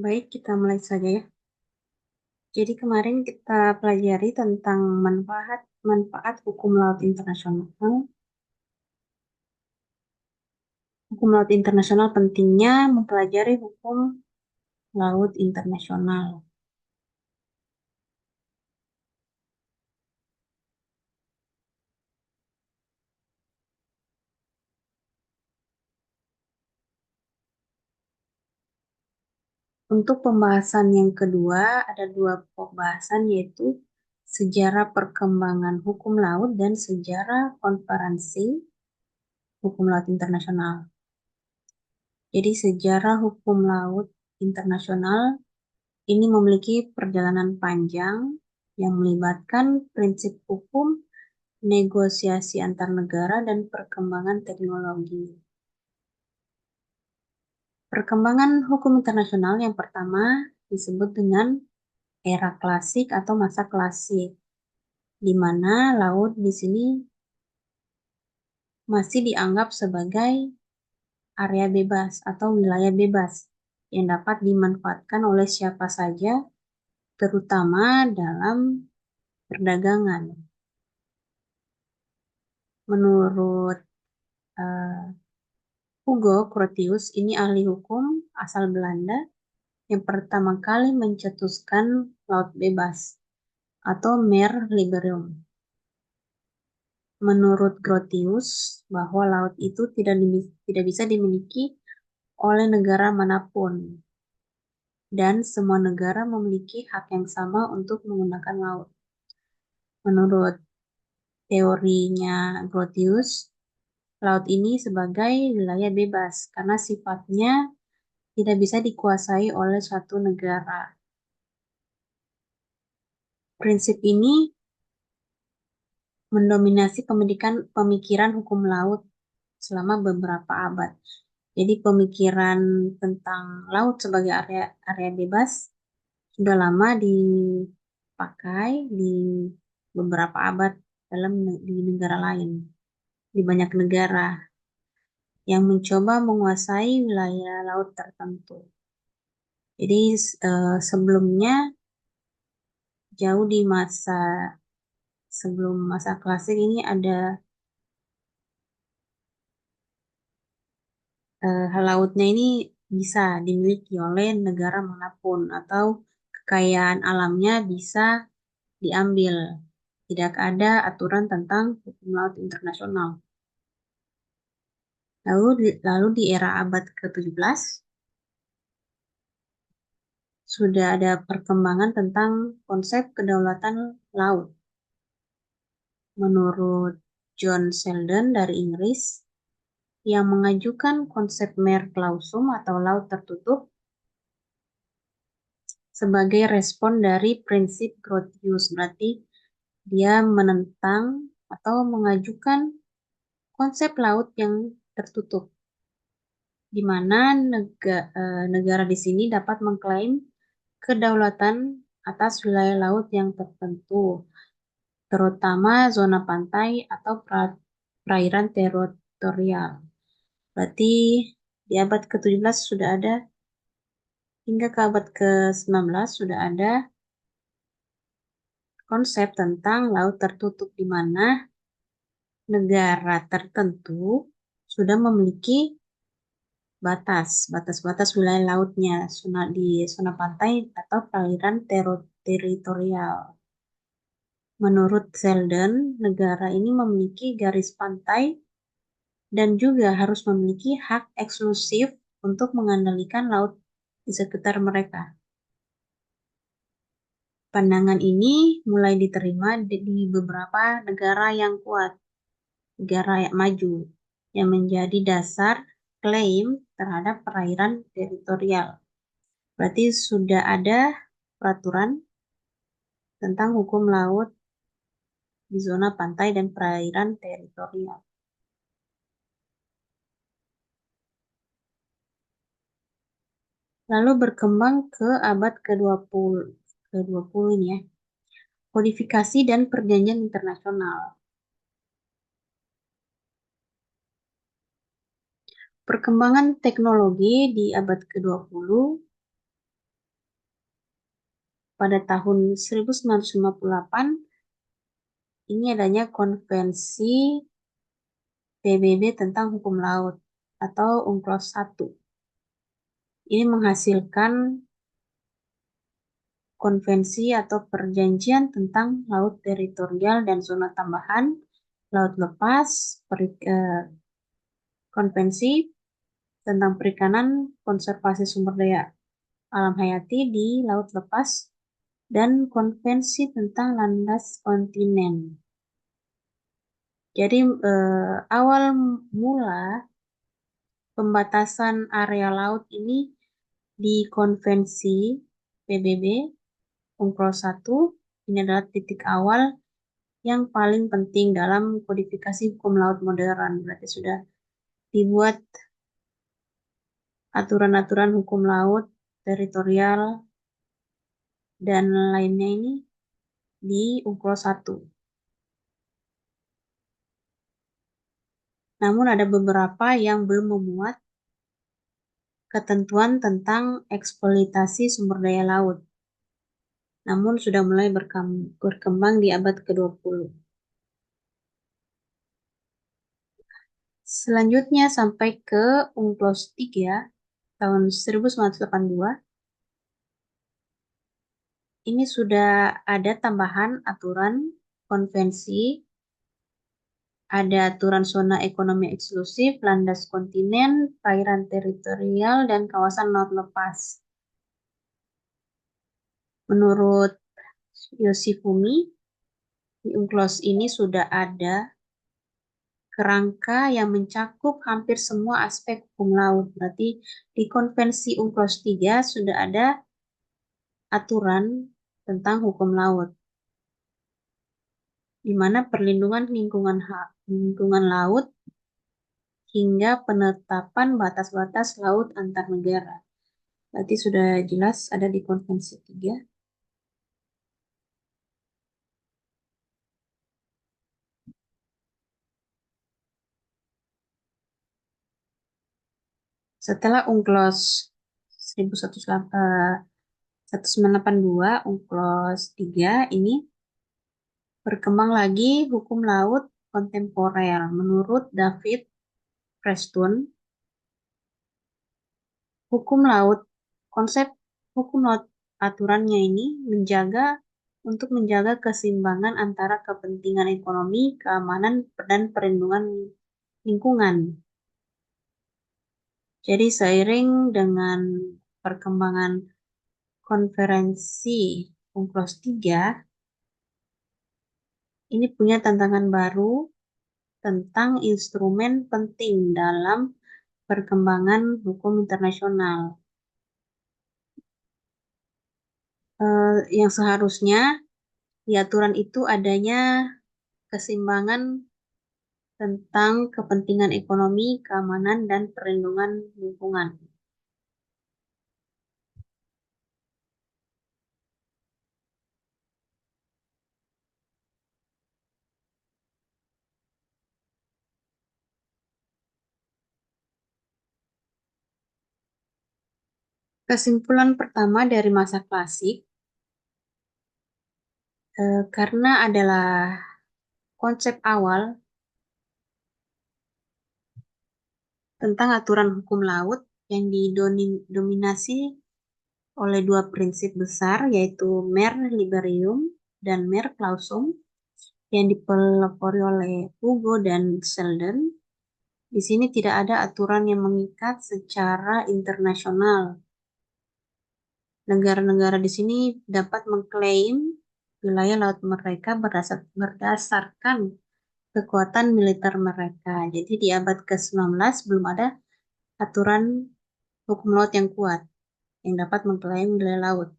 Baik, kita mulai saja ya. Jadi kemarin kita pelajari tentang manfaat hukum laut internasional. Hukum laut internasional pentingnya mempelajari hukum laut internasional. Untuk pembahasan yang kedua, ada dua pembahasan yaitu sejarah perkembangan hukum laut dan sejarah konferensi hukum laut internasional. Jadi sejarah hukum laut internasional ini memiliki perjalanan panjang yang melibatkan prinsip hukum, negosiasi antar negara, dan perkembangan teknologi. Perkembangan hukum internasional yang pertama disebut dengan era klasik atau masa klasik, di mana laut di sini masih dianggap sebagai area bebas atau wilayah bebas yang dapat dimanfaatkan oleh siapa saja, terutama dalam perdagangan. Menurut eh, Hugo Grotius, ini ahli hukum asal Belanda yang pertama kali mencetuskan laut bebas atau Mare Liberum. Menurut Grotius, bahwa laut itu tidak bisa dimiliki oleh negara manapun dan semua negara memiliki hak yang sama untuk menggunakan laut. Menurut teorinya Grotius, laut ini sebagai wilayah bebas karena sifatnya tidak bisa dikuasai oleh suatu negara. Prinsip ini mendominasi pemikiran hukum laut selama beberapa abad. Jadi pemikiran tentang laut sebagai area bebas sudah lama dipakai di beberapa abad di negara lain, di banyak negara yang mencoba menguasai wilayah laut tertentu. Jadi sebelumnya jauh di sebelum masa klasik ini ada lautnya ini bisa dimiliki oleh negara manapun atau kekayaan alamnya bisa diambil. Tidak ada aturan tentang hukum laut internasional. Lalu di era abad ke-17 sudah ada perkembangan tentang konsep kedaulatan laut. Menurut John Sheldon dari Inggris, yang mengajukan konsep mare clausum atau laut tertutup sebagai respon dari prinsip Grotius. Berarti dia menentang atau mengajukan konsep laut yang tertutup, di mana negara di sini dapat mengklaim kedaulatan atas wilayah laut yang tertentu, terutama zona pantai atau perairan teritorial. Berarti di abad ke-17 sudah ada, hingga ke abad ke-19 sudah ada konsep tentang laut tertutup di mana negara tertentu sudah memiliki batas-batas wilayah lautnya di zona pantai atau perairan teritorial. Menurut Sheldon, negara ini memiliki garis pantai dan juga harus memiliki hak eksklusif untuk mengendalikan laut di sekitar mereka. Pandangan ini mulai diterima di beberapa negara yang kuat, negara yang maju, yang menjadi dasar klaim terhadap perairan teritorial. Berarti sudah ada peraturan tentang hukum laut di zona pantai dan perairan teritorial. Lalu berkembang ke abad ke-20 ini ya. Kodifikasi dan perjanjian internasional. Perkembangan teknologi di abad ke-20 pada tahun 1958 ini adanya konvensi PBB tentang hukum laut atau UNCLOS 1. Ini menghasilkan konvensi atau perjanjian tentang laut teritorial dan zona tambahan, laut lepas, konvensi tentang perikanan, konservasi sumber daya alam hayati di laut lepas, dan konvensi tentang landas kontinen. Jadi awal mula pembatasan area laut ini di konvensi PBB UNCLOS 1 ini adalah titik awal yang paling penting dalam kodifikasi hukum laut modern. Berarti sudah dibuat aturan-aturan hukum laut, teritorial, dan lainnya ini di UNCLOS 1. Namun ada beberapa yang belum memuat ketentuan tentang eksploitasi sumber daya laut, namun sudah mulai berkembang di abad ke-20. Selanjutnya sampai ke UNCLOS 3 tahun 1982. Ini sudah ada tambahan aturan konvensi, ada aturan zona ekonomi eksklusif, landas kontinen, perairan teritorial, dan kawasan laut lepas. Menurut Yoshifumi, di UNCLOS ini sudah ada kerangka yang mencakup hampir semua aspek hukum laut. Berarti di konvensi UNCLOS 3 sudah ada aturan tentang hukum laut, di mana perlindungan lingkungan laut hingga penetapan batas-batas laut antar negara. Berarti sudah jelas ada di konvensi 3. Setelah UNCLOS 1982, UNCLOS 3 ini berkembang lagi hukum laut kontemporer. Menurut David Preston, konsep hukum laut aturannya ini untuk menjaga keseimbangan antara kepentingan ekonomi, keamanan, dan perlindungan lingkungan. Jadi seiring dengan perkembangan konferensi UNCLOS 3, ini punya tantangan baru tentang instrumen penting dalam perkembangan hukum internasional. Yang seharusnya di aturan itu adanya keseimbangan tentang kepentingan ekonomi, keamanan, dan perlindungan lingkungan. Kesimpulan pertama dari masa klasik, karena adalah konsep awal tentang aturan hukum laut yang didominasi oleh dua prinsip besar, yaitu Mare Liberum dan Mare Clausum, yang dipelopori oleh Hugo dan Sheldon. Di sini tidak ada aturan yang mengikat secara internasional. Negara-negara di sini dapat mengklaim wilayah laut mereka berdasarkan kekuatan militer mereka. Jadi di abad ke-19 belum ada aturan hukum laut yang kuat yang dapat mengklaim wilayah laut.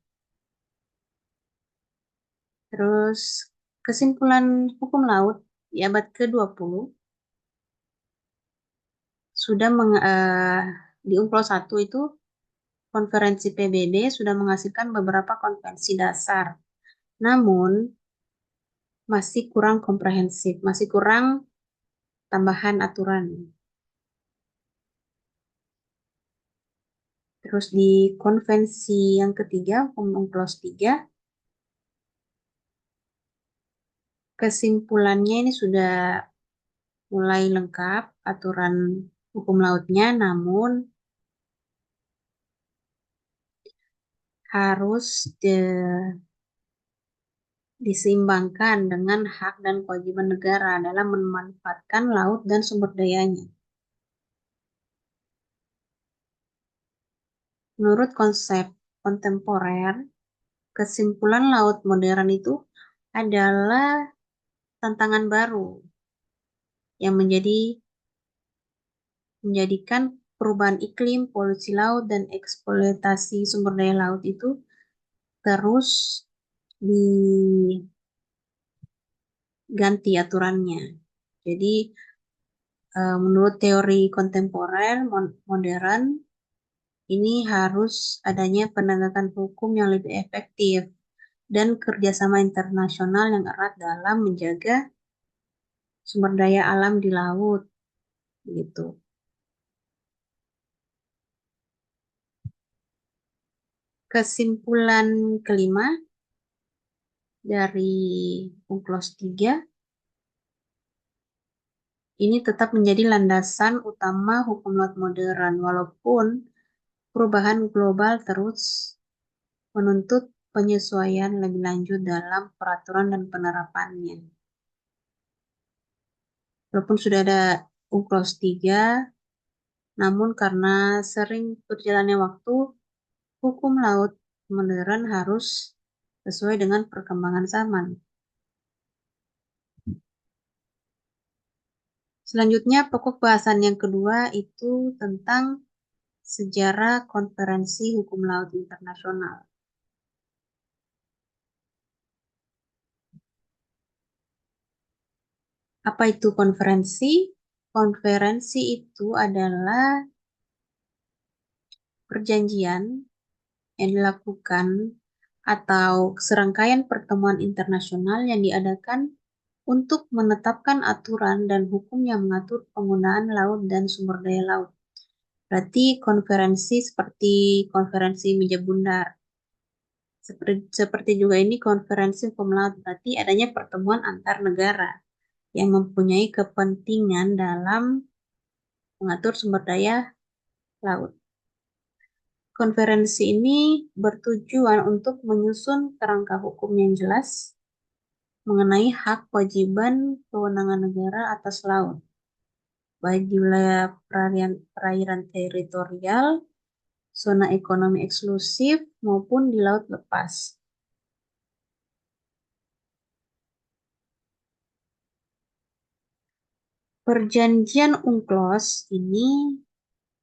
Terus kesimpulan hukum laut di abad ke-20 sudah di UNCLOS 1 itu konferensi PBB sudah menghasilkan beberapa konvensi dasar. Namun masih kurang komprehensif, masih kurang tambahan aturan. Terus di konvensi yang ketiga, UNCLOS 3, Kesimpulannya ini sudah mulai lengkap aturan hukum lautnya, namun harus diseimbangkan dengan hak dan kewajiban negara dalam memanfaatkan laut dan sumber dayanya. Menurut konsep kontemporer, kesimpulan laut modern itu adalah tantangan baru yang menjadikan perubahan iklim, polusi laut, dan eksploitasi sumber daya laut itu terus diganti aturannya. Jadi, menurut teori kontemporer modern, ini harus adanya penegakan hukum yang lebih efektif dan kerjasama internasional yang erat dalam menjaga sumber daya alam di laut, gitu. Kesimpulan kelima dari UNCLOS 3 ini tetap menjadi landasan utama hukum laut modern, walaupun perubahan global terus menuntut penyesuaian lebih lanjut dalam peraturan dan penerapannya. Walaupun sudah ada UNCLOS 3, namun karena sering berjalannya waktu, hukum laut modern harus sesuai dengan perkembangan zaman. Selanjutnya, pokok bahasan yang kedua itu tentang sejarah Konferensi Hukum Laut Internasional. Apa itu konferensi? Konferensi itu adalah perjanjian yang dilakukan atau serangkaian pertemuan internasional yang diadakan untuk menetapkan aturan dan hukum yang mengatur penggunaan laut dan sumber daya laut. Berarti konferensi seperti konferensi meja bundar. Seperti juga ini konferensi hukum laut, berarti adanya pertemuan antar negara yang mempunyai kepentingan dalam mengatur sumber daya laut. Konferensi ini bertujuan untuk menyusun kerangka hukum yang jelas mengenai hak, kewajiban, kewenangan negara atas laut, baik di wilayah perairan teritorial, zona ekonomi eksklusif, maupun di laut lepas. Perjanjian UNCLOS ini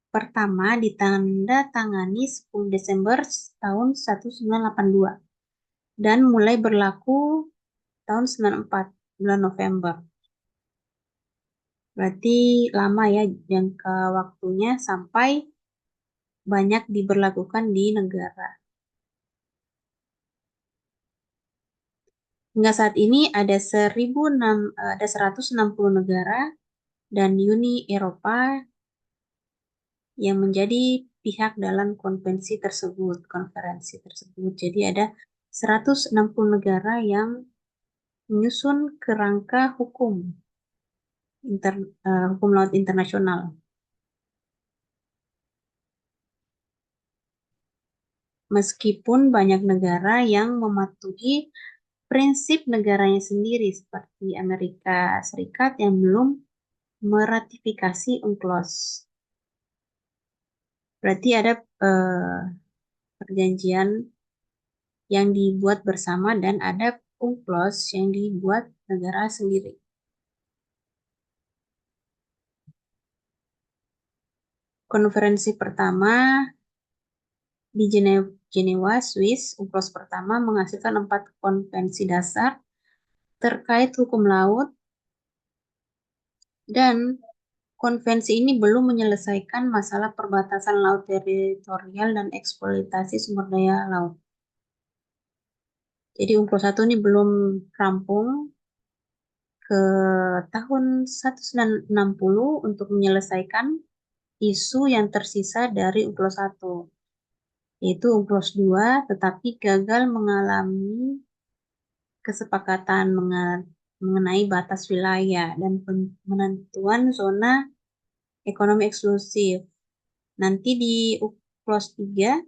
pertama ditandatangani 10 Desember tahun 1982 dan mulai berlaku tahun 94 bulan November. Berarti lama ya jangka waktunya sampai banyak diberlakukan di negara. Hingga saat ini ada 160 negara dan Uni Eropa yang menjadi pihak dalam konferensi tersebut. Jadi ada 160 negara yang menyusun kerangka hukum hukum laut internasional. Meskipun banyak negara yang mematuhi prinsip negaranya sendiri seperti Amerika Serikat yang belum meratifikasi UNCLOS. Berarti ada perjanjian yang dibuat bersama dan ada UNCLOS yang dibuat negara sendiri. Konferensi pertama di Jenewa, Swiss, UNCLOS pertama menghasilkan 4 konvensi dasar terkait hukum laut dan konvensi ini belum menyelesaikan masalah perbatasan laut teritorial dan eksploitasi sumber daya laut. Jadi UNCLOS 1 ini belum rampung ke tahun 1960 untuk menyelesaikan isu yang tersisa dari UNCLOS 1, yaitu UNCLOS 2, tetapi gagal mengalami kesepakatan mengenai batas wilayah dan penentuan zona ekonomi eksklusif. Nanti di UNCLOS 3,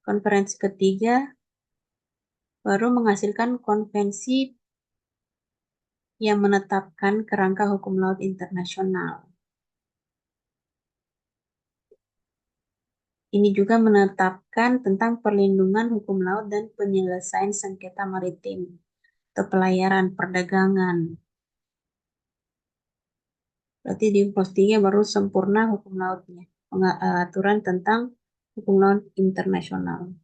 konferensi ketiga, baru menghasilkan konvensi yang menetapkan kerangka hukum laut internasional. Ini juga menetapkan tentang perlindungan hukum laut dan penyelesaian sengketa maritim atau pelayaran perdagangan. Berarti di UNCLOS 3 baru sempurna hukum lautnya, aturan tentang hukum laut internasional.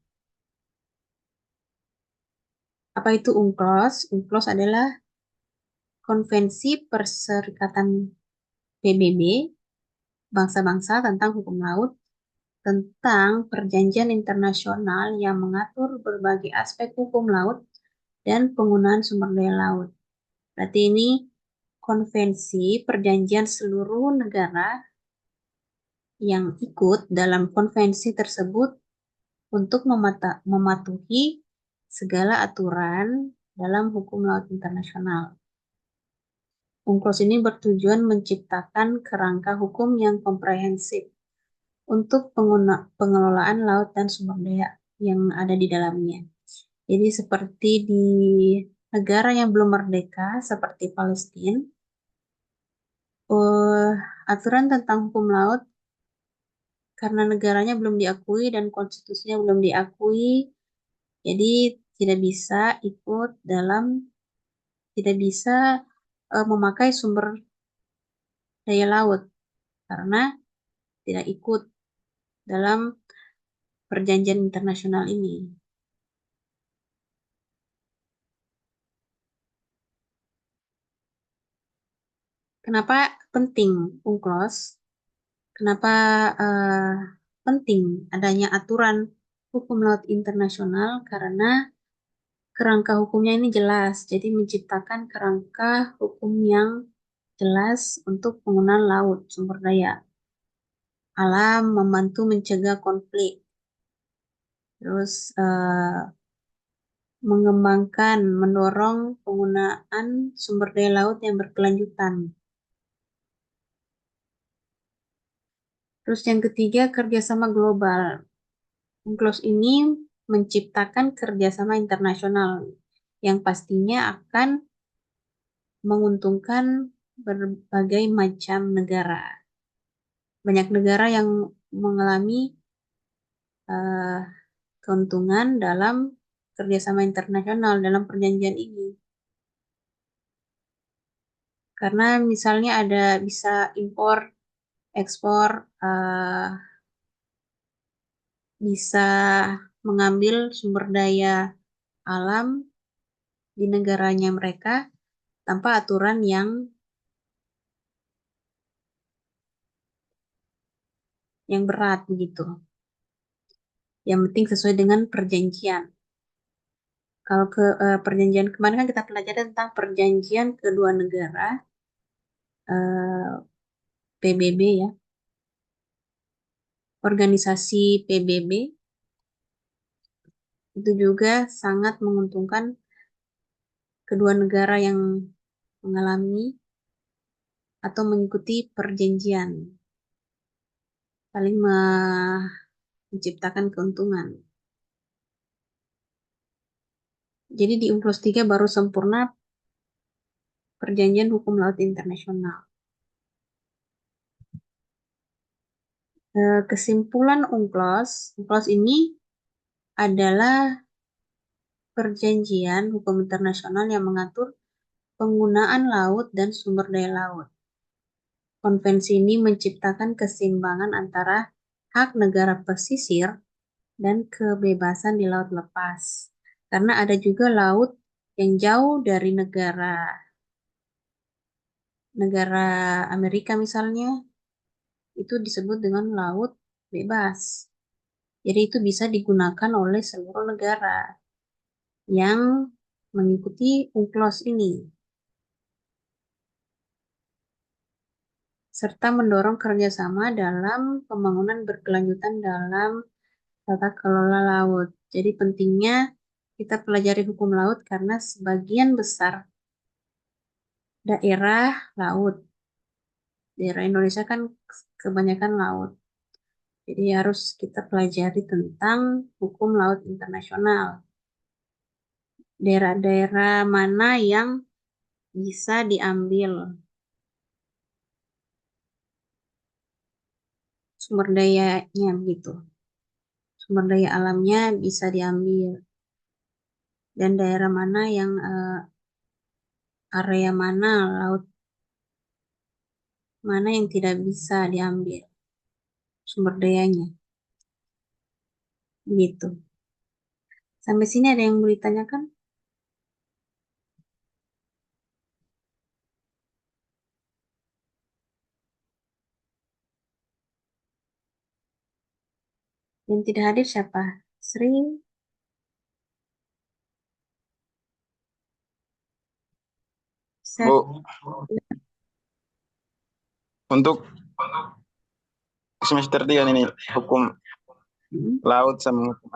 Apa itu UNCLOS? UNCLOS adalah Konvensi Perserikatan PBB bangsa-bangsa tentang hukum laut, tentang perjanjian internasional yang mengatur berbagai aspek hukum laut dan penggunaan sumber daya laut. Berarti ini konvensi perjanjian seluruh negara yang ikut dalam konvensi tersebut untuk mematuhi segala aturan dalam hukum laut internasional. UNCLOS ini bertujuan menciptakan kerangka hukum yang komprehensif untuk pengelolaan laut dan sumber daya yang ada di dalamnya. Jadi seperti di negara yang belum merdeka seperti Palestina, aturan tentang hukum laut karena negaranya belum diakui dan konstitusinya belum diakui, jadi tidak bisa ikut dalam, tidak bisa memakai sumber daya laut karena tidak ikut dalam perjanjian internasional ini. Kenapa penting UNCLOS? Kenapa eh, penting adanya aturan hukum laut internasional? Karena kerangka hukumnya ini jelas, jadi menciptakan kerangka hukum yang jelas untuk penggunaan laut, sumber daya alam, membantu mencegah konflik, terus mengembangkan, mendorong penggunaan sumber daya laut yang berkelanjutan. Terus yang ketiga, kerjasama global. UNCLOS ini menciptakan kerjasama internasional yang pastinya akan menguntungkan berbagai macam negara. Banyak negara yang mengalami eh, keuntungan dalam kerjasama internasional dalam perjanjian ini. Karena misalnya ada bisa impor, ekspor, eh, bisa mengambil sumber daya alam di negaranya mereka tanpa aturan yang berat begitu. Yang penting sesuai dengan perjanjian. Kalau perjanjian kemarin kan kita pelajari tentang perjanjian kedua negara eh, PBB ya, organisasi PBB itu juga sangat menguntungkan kedua negara yang mengalami atau mengikuti perjanjian, saling menciptakan keuntungan. Jadi di UNCLOS 3 baru sempurna perjanjian hukum laut internasional. Kesimpulan UNCLOS, UNCLOS ini adalah perjanjian hukum internasional yang mengatur penggunaan laut dan sumber daya laut. Konvensi ini menciptakan keseimbangan antara hak negara pesisir dan kebebasan di laut lepas. Karena ada juga laut yang jauh dari negara negara Amerika misalnya, itu disebut dengan laut bebas. Jadi itu bisa digunakan oleh seluruh negara yang mengikuti UNCLOS ini, serta mendorong kerjasama dalam pembangunan berkelanjutan dalam tata kelola laut. Jadi pentingnya kita pelajari hukum laut karena sebagian besar daerah laut. Daerah Indonesia kan kebanyakan laut. Jadi harus kita pelajari tentang hukum laut internasional. Daerah-daerah mana yang bisa diambil sumber dayanya gitu. Sumber daya alamnya bisa diambil. Dan daerah mana yang area mana laut mana yang tidak bisa diambil sumber dayanya gitu. Sampai sini ada yang mau ditanyakan? Yang tidak hadir siapa? Sri, Seth, Bu, untuk semester 3 ini hukum hmm, laut sama hukum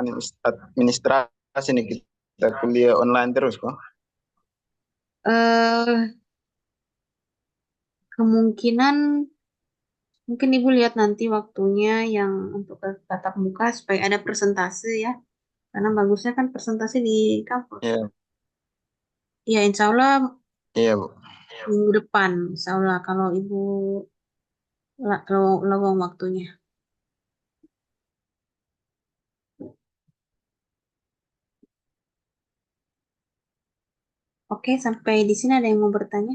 administrasi nih kita kuliah online terus kok. eh kemungkinan mungkin Ibu lihat nanti waktunya yang untuk tatap muka supaya ada presentasi ya. Karena bagusnya kan presentasi di kampus. Iya, Ya, insya Allah iya Bu. minggu depan, insya Allah kalau Ibu lowong waktunya. Oke, sampai di sini ada yang mau bertanya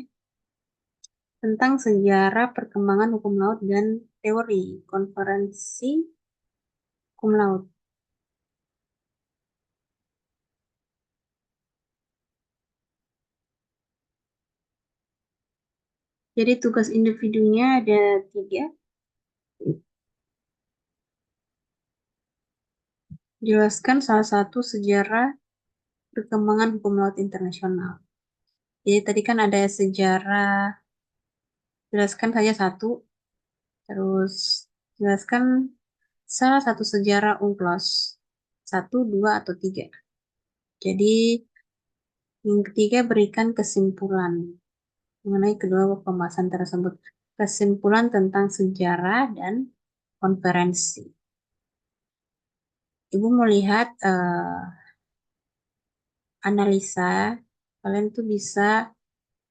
tentang sejarah perkembangan hukum laut dan teori konferensi hukum laut. Jadi tugas individunya ada 3. Jelaskan salah satu sejarah perkembangan hukum laut internasional. Jadi tadi kan ada sejarah, jelaskan saja satu, terus jelaskan salah satu sejarah UNCLOS, 1, 2, atau 3. Jadi yang ketiga berikan kesimpulan mengenai kedua pembahasan tersebut. Kesimpulan tentang sejarah dan konferensi. Ibu mau lihat analisa, kalian tuh bisa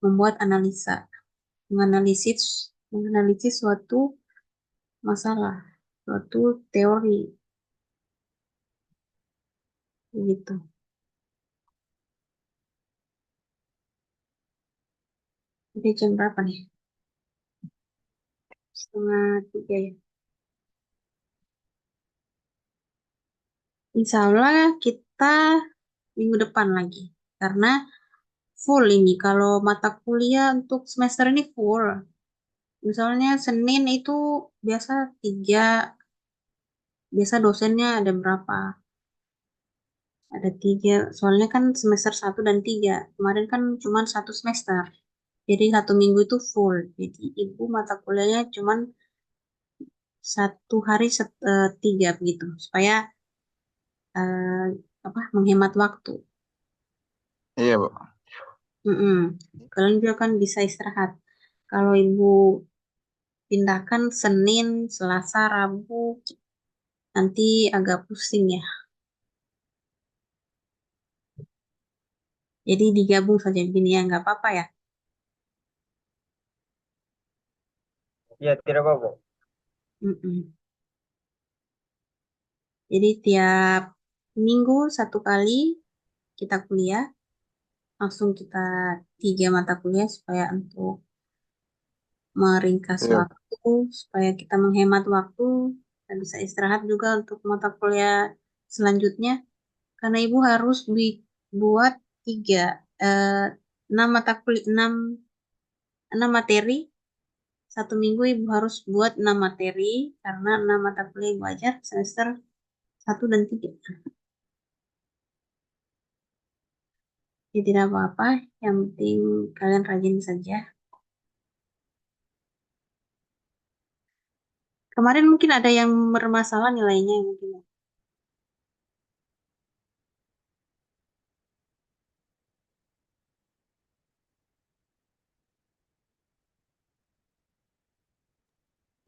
membuat analisa, menganalisis, menganalisis suatu masalah, suatu teori, gitu. Jadi jam berapa nih? 2:30 ya. Insya Allah kita minggu depan lagi. Karena full ini, kalau mata kuliah untuk semester ini full. Misalnya Senin itu biasa 3, biasa dosennya ada berapa? Ada 3, soalnya kan semester 1 dan 3. Kemarin kan cuma satu semester. Jadi 1 minggu itu full. Jadi ibu mata kuliahnya cuma 1 hari 3 begitu. Supaya eh, menghemat waktu. Iya Bu. Mm-mm. Kalian juga kan bisa istirahat. Kalau ibu pindahkan Senin, Selasa, Rabu, nanti agak pusing ya. Jadi digabung saja begini ya, nggak apa-apa ya. Iya, tidak apa-apa. Mm-mm. Jadi tiap minggu 1 kali kita kuliah, langsung kita 3 mata kuliah supaya untuk meringkas Iya. waktu, supaya kita menghemat waktu dan bisa istirahat juga untuk mata kuliah selanjutnya. Karena ibu harus buat 3, eh, 6 mata kuliah, 6 materi. 1 minggu ibu harus buat 6 materi karena 6 mata kuliah ibu ajar semester 1 dan 3. Ya tidak apa-apa, yang penting kalian rajin saja. Kemarin mungkin ada yang bermasalah nilainya mungkin, ya.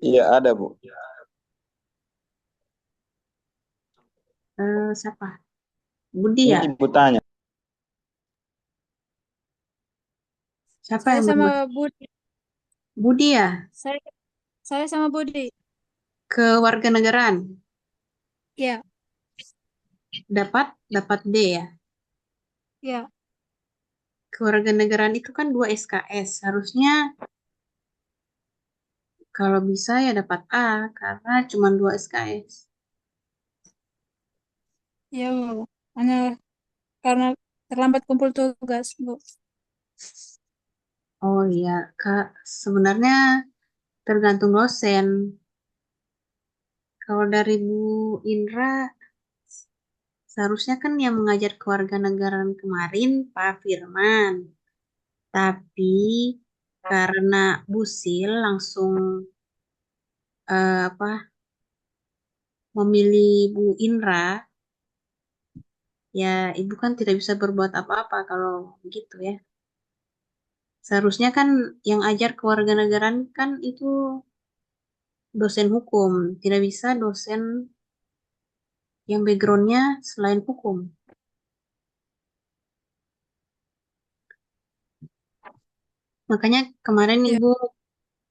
Iya ada Bu. Siapa? Budi Ini ya? Ibu tanya. Siapa Saya yang sama berbuat? Budi. Budi ya? Saya saya sama Budi. Kewarganegaraan. Ya, Dapat D ya. ya. Kewarganegaraan itu kan 2 SKS. Harusnya kalau bisa ya dapat A karena cuma 2 SKS. Ya, Bu. Hanya karena terlambat kumpul tugas, Bu. Oh iya, Kak. Sebenarnya tergantung dosen. Kalau dari Bu Indra, seharusnya kan yang mengajar kewarganegaraan kemarin Pak Firman. Tapi karena Bu Sil langsung apa memilih Bu Indra, ya Ibu kan tidak bisa berbuat apa-apa kalau begitu ya. Seharusnya kan yang ajar kewarganegaraan kan itu dosen hukum, tidak bisa dosen yang backgroundnya selain hukum. Makanya kemarin Ya, Ibu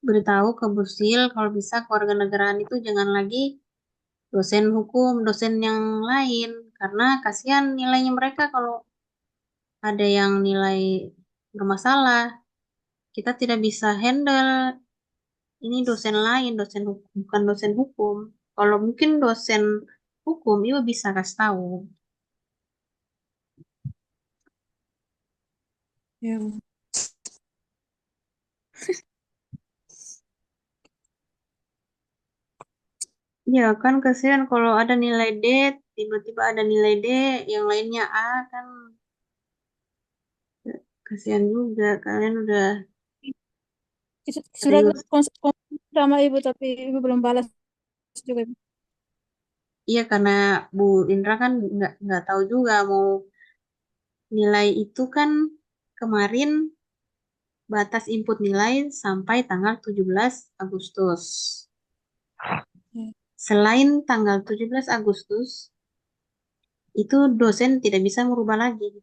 beritahu ke Bu Sil kalau bisa kewarganegaraan itu jangan lagi dosen hukum, dosen yang lain. Karena kasihan nilainya mereka kalau ada yang nilai bermasalah. Kita tidak bisa handle. Ini dosen lain, dosen hukum, bukan dosen hukum. Kalau mungkin dosen hukum, Ibu bisa kasih tahu. ya, Bu. Ya kan kasihan kalau ada nilai D, tiba-tiba ada nilai D, yang lainnya A kan kasihan juga. Kalian udah Sudah serius. sama Ibu, tapi Ibu belum balas juga, Bu. Iya karena Bu Indra kan nggak tahu juga mau nilai itu kan kemarin batas input nilai sampai tanggal 17 Agustus. Ya, Selain tanggal 17 Agustus, itu dosen tidak bisa merubah lagi.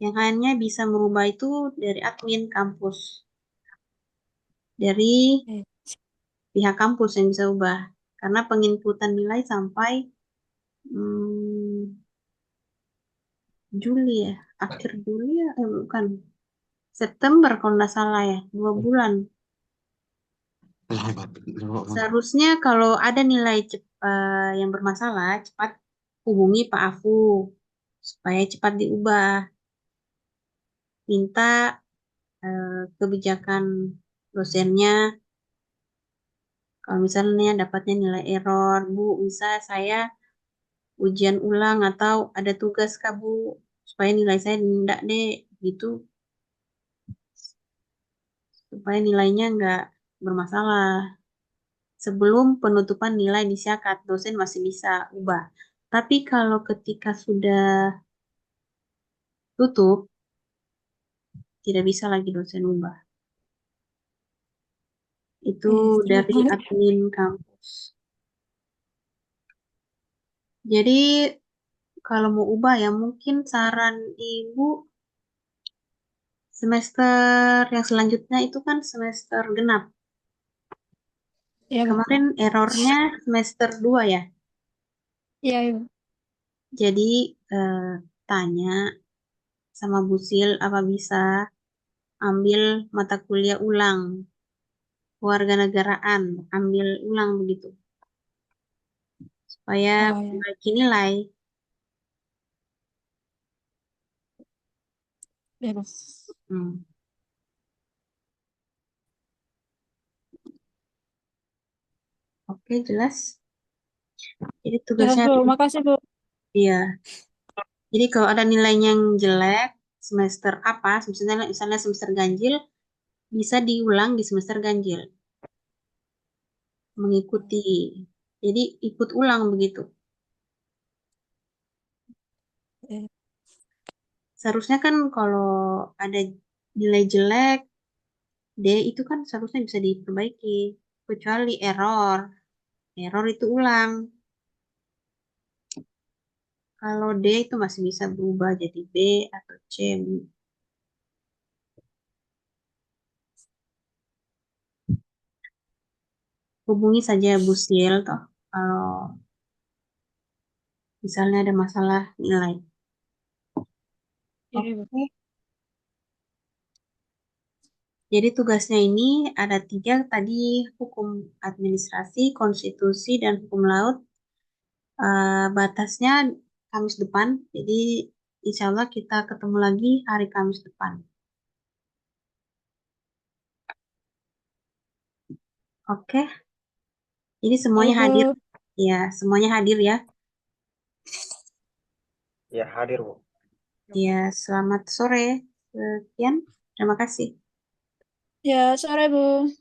Yang hanya bisa merubah itu dari admin kampus. Dari ya. pihak kampus yang bisa ubah. Karena penginputan nilai sampai hmm, Juli ya. Akhir Juli ya, bukan. September kalau nggak salah ya. 2 bulan. Seharusnya kalau ada nilai yang bermasalah, cepat hubungi Pak Afu supaya cepat diubah. Minta kebijakan dosennya. Kalau misalnya dapatnya nilai error, Bu, bisa saya ujian ulang atau ada tugas Kak Bu supaya nilai saya enggak deh gitu supaya nilainya nggak bermasalah. Sebelum penutupan nilai disyakat, dosen masih bisa ubah. Tapi kalau ketika sudah tutup, tidak bisa lagi dosen ubah. Itu dari Gimana? admin kampus. Jadi kalau mau ubah ya mungkin saran Ibu semester yang selanjutnya itu kan semester genap. Ya, Bu. Kemarin errornya semester 2 ya. Ya, Ibu. Jadi eh, tanya sama Bu Sil apa bisa ambil mata kuliah ulang, kewarganegaraan, ambil ulang begitu supaya Oh, ya. memperbaiki nilai. Ya, Bu. Hmm. Oke, jelas. Jadi Jelas, tugasnya Bu. Makasih, Bu. iya. Jadi kalau ada nilainya yang jelek semester apa, misalnya semester ganjil, bisa diulang di semester ganjil, mengikuti. Jadi ikut ulang begitu. Ya, Seharusnya kan kalau ada nilai jelek, D itu kan seharusnya bisa diperbaiki. kecuali error. Error itu ulang. Kalau D itu masih bisa berubah jadi B atau C. Hubungi saja Bu Siel toh kalau misalnya ada masalah nilai. Iya, Oke. Ibu. Jadi tugasnya ini ada 3 tadi, hukum administrasi, konstitusi, dan hukum laut. Batasnya Kamis depan, jadi insya Allah kita ketemu lagi hari Kamis depan. Oke, jadi semuanya Ibu. hadir. Ya, semuanya hadir ya. Ya, hadir, Bu. Ya, selamat sore. Sekian, terima kasih. Ya, sore, Bu.